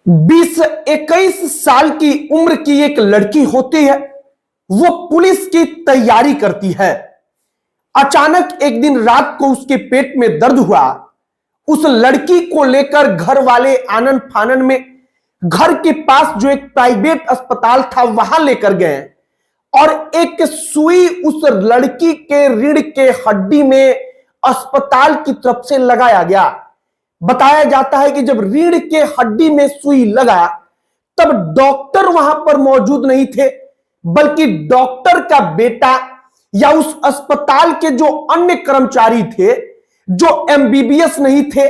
20-21 साल की उम्र की एक लड़की होती है। वो पुलिस की तैयारी करती है। अचानक एक दिन रात को उसके पेट में दर्द हुआ। उस लड़की को लेकर घर वाले आनन फानन में घर के पास जो एक प्राइवेट अस्पताल था वहां लेकर गए और एक सुई उस लड़की के रीढ़ के हड्डी में अस्पताल की तरफ से लगाया गया। बताया जाता है कि जब रीढ़ के हड्डी में सुई लगा तब डॉक्टर वहां पर मौजूद नहीं थे, बल्कि डॉक्टर का बेटा या उस अस्पताल के जो अन्य कर्मचारी थे जो एमबीबीएस नहीं थे,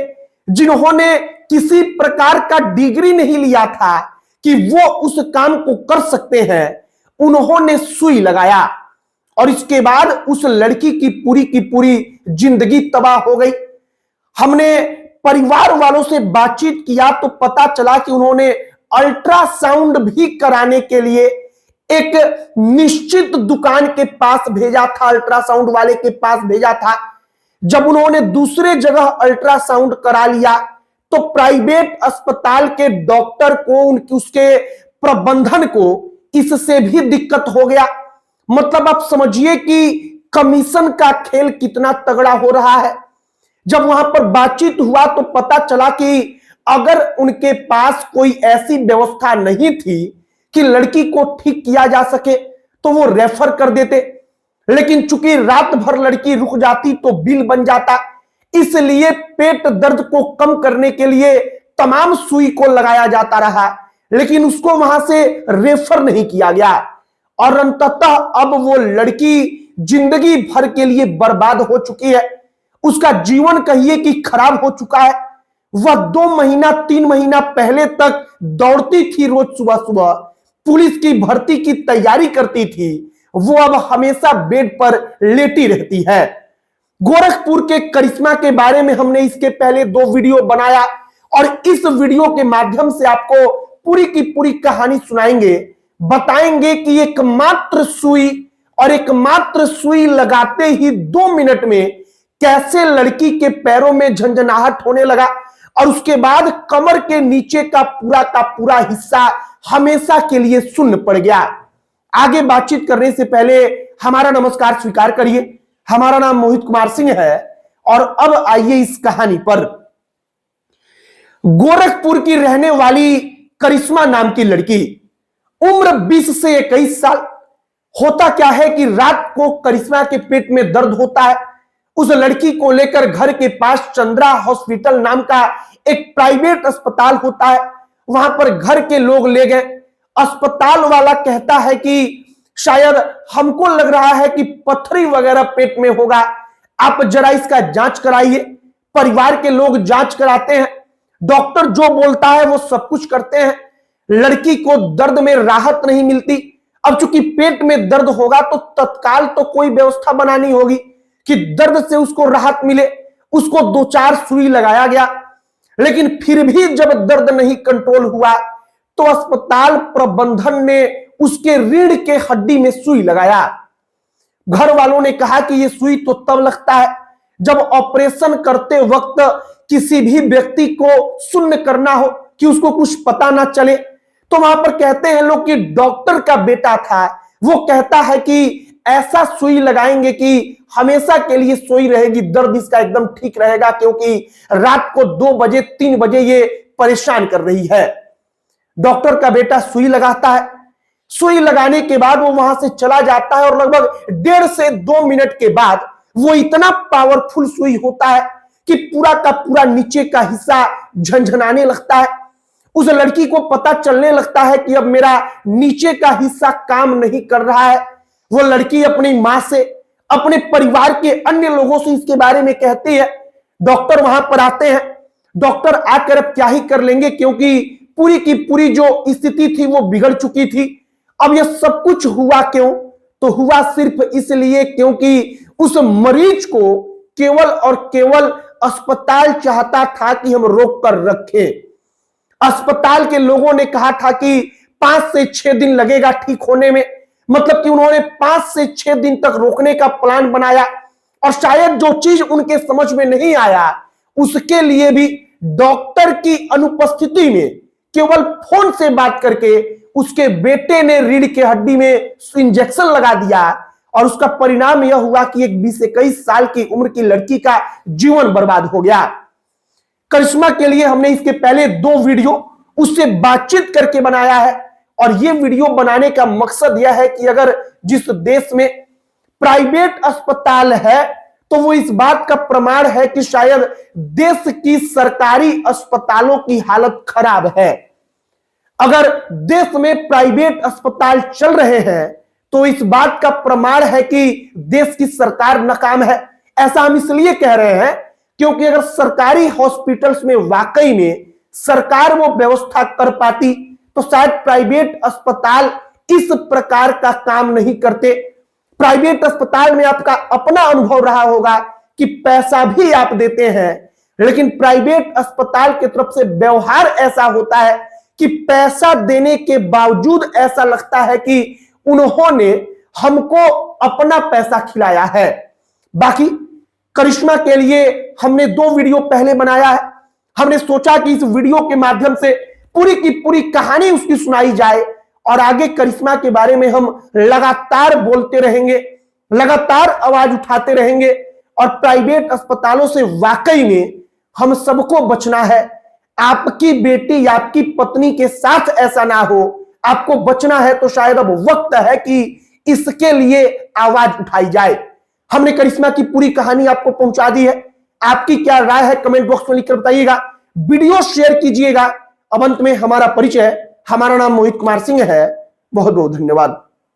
जिन्होंने किसी प्रकार का डिग्री नहीं लिया था कि वो उस काम को कर सकते हैं, उन्होंने सुई लगाया और इसके बाद उस लड़की की पूरी जिंदगी तबाह हो गई। हमने परिवार वालों से बातचीत किया तो पता चला कि उन्होंने अल्ट्रासाउंड भी कराने के लिए एक निश्चित दुकान के पास भेजा था, अल्ट्रासाउंड वाले के पास भेजा था। जब उन्होंने दूसरे जगह अल्ट्रासाउंड करा लिया तो प्राइवेट अस्पताल के डॉक्टर को उसके प्रबंधन को इससे भी दिक्कत हो गया। मतलब आप समझिए कि कमीशन का खेल कितना तगड़ा हो रहा है। जब वहां पर बातचीत हुआ तो पता चला कि अगर उनके पास कोई ऐसी व्यवस्था नहीं थी कि लड़की को ठीक किया जा सके तो वो रेफर कर देते, लेकिन चूंकि रात भर लड़की रुक जाती तो बिल बन जाता, इसलिए पेट दर्द को कम करने के लिए तमाम सुई को लगाया जाता रहा, लेकिन उसको वहां से रेफर नहीं किया गया और अंततः अब वो लड़की जिंदगी भर के लिए बर्बाद हो चुकी है। उसका जीवन कहिए कि खराब हो चुका है। वह 2 महीना 3 महीना पहले तक दौड़ती थी, रोज सुबह सुबह पुलिस की भर्ती की तैयारी करती थी, वो अब हमेशा बेड पर लेटी रहती है। गोरखपुर के करिश्मा के बारे में हमने इसके पहले 2 वीडियो बनाया और इस वीडियो के माध्यम से आपको पूरी की पूरी कहानी सुनाएंगे, बताएंगे कि एकमात्र सुई लगाते ही 2 मिनट में कैसे लड़की के पैरों में झंझनाहट होने लगा और उसके बाद कमर के नीचे का पूरा हिस्सा हमेशा के लिए सुन्न पड़ गया। आगे बातचीत करने से पहले हमारा नमस्कार स्वीकार करिए। हमारा नाम मोहित कुमार सिंह है और अब आइए इस कहानी पर। गोरखपुर की रहने वाली करिश्मा नाम की लड़की, उम्र 20 से 21 साल। होता क्या है कि रात को करिश्मा के पेट में दर्द होता है। उस लड़की को लेकर घर के पास चंद्रा हॉस्पिटल नाम का एक प्राइवेट अस्पताल होता है, वहां पर घर के लोग ले गए। अस्पताल वाला कहता है कि शायद हमको लग रहा है कि पथरी वगैरह पेट में होगा, आप जरा इसका जांच कराइए। परिवार के लोग जांच कराते हैं, डॉक्टर जो बोलता है वो सब कुछ करते हैं। लड़की को दर्द में राहत नहीं मिलती। अब चूंकि पेट में दर्द होगा तो तत्काल तो कोई व्यवस्था बनानी होगी कि दर्द से उसको राहत मिले। उसको 2-4 सुई लगाया गया, लेकिन फिर भी जब दर्द नहीं कंट्रोल हुआ तो अस्पताल प्रबंधन ने उसके रीढ़ के हड्डी में सुई लगाया। घर वालों ने कहा कि यह सुई तो तब लगता है जब ऑपरेशन करते वक्त किसी भी व्यक्ति को शून्य करना हो, कि उसको कुछ पता ना चले। तो वहां पर कहते हैं लोग कि डॉक्टर का बेटा था, वो कहता है कि ऐसा सुई लगाएंगे कि हमेशा के लिए सोई रहेगी, दर्द इसका एकदम ठीक रहेगा, क्योंकि रात को 2 बजे 3 बजे ये परेशान कर रही है। डॉक्टर का बेटा सुई लगाता है। सुई लगाने के बाद वो वहां से चला जाता है और लगभग 1.5 से 2 मिनट के बाद वो इतना पावरफुल सुई होता है कि पूरा का पूरा नीचे का हिस्सा झंझनाने लगता है। उस लड़की को पता चलने लगता है कि अब मेरा नीचे का हिस्सा काम नहीं कर रहा है। वो लड़की अपनी मां से, अपने परिवार के अन्य लोगों से इसके बारे में कहती है। डॉक्टर वहां पर आते हैं। डॉक्टर आकर अब क्या ही कर लेंगे, क्योंकि पूरी की पूरी जो स्थिति थी वो बिगड़ चुकी थी। अब यह सब कुछ हुआ क्यों? तो हुआ सिर्फ इसलिए क्योंकि उस मरीज को केवल और केवल अस्पताल चाहता था कि हम रोक कर रखें। अस्पताल के लोगों ने कहा था कि 5 से 6 दिन लगेगा ठीक होने में। मतलब कि उन्होंने 5 से 6 दिन तक रोकने का प्लान बनाया और शायद जो चीज उनके समझ में नहीं आया उसके लिए भी डॉक्टर की अनुपस्थिति में केवल फोन से बात करके उसके बेटे ने रीढ़ के हड्डी में इंजेक्शन लगा दिया और उसका परिणाम यह हुआ कि एक 20-21 साल की उम्र की लड़की का जीवन बर्बाद हो गया। करिश्मा के लिए हमने इसके पहले 2 वीडियो उससे बातचीत करके बनाया है और यह वीडियो बनाने का मकसद यह है कि अगर जिस देश में प्राइवेट अस्पताल है तो वो इस बात का प्रमाण है कि शायद देश की सरकारी अस्पतालों की हालत खराब है। अगर देश में प्राइवेट अस्पताल चल रहे हैं तो इस बात का प्रमाण है कि देश की सरकार नाकाम है। ऐसा हम इसलिए कह रहे हैं क्योंकि अगर सरकारी हॉस्पिटल्स में वाकई में सरकार वो व्यवस्था कर पाती तो शायद प्राइवेट अस्पताल इस प्रकार का काम नहीं करते। प्राइवेट अस्पताल में आपका अपना अनुभव रहा होगा कि पैसा भी आप देते हैं, लेकिन प्राइवेट अस्पताल की तरफ से व्यवहार ऐसा होता है कि पैसा देने के बावजूद ऐसा लगता है कि उन्होंने हमको अपना पैसा खिलाया है। बाकी करिश्मा के लिए हमने 2 वीडियो पहले बनाया है। हमने सोचा कि इस वीडियो के माध्यम से पूरी की पूरी कहानी उसकी सुनाई जाए और आगे करिश्मा के बारे में हम लगातार बोलते रहेंगे, लगातार आवाज उठाते रहेंगे और प्राइवेट अस्पतालों से वाकई में हम सबको बचना है। आपकी बेटी या आपकी पत्नी के साथ ऐसा ना हो, आपको बचना है तो शायद अब वक्त है कि इसके लिए आवाज उठाई जाए। हमने करिश्मा की पूरी कहानी आपको पहुंचा दी है। आपकी क्या राय है कमेंट बॉक्स में लिखकर बताइएगा। वीडियो शेयर कीजिएगा। अब अंत में हमारा परिचय, हमारा नाम मोहित कुमार सिंह है। बहुत बहुत धन्यवाद।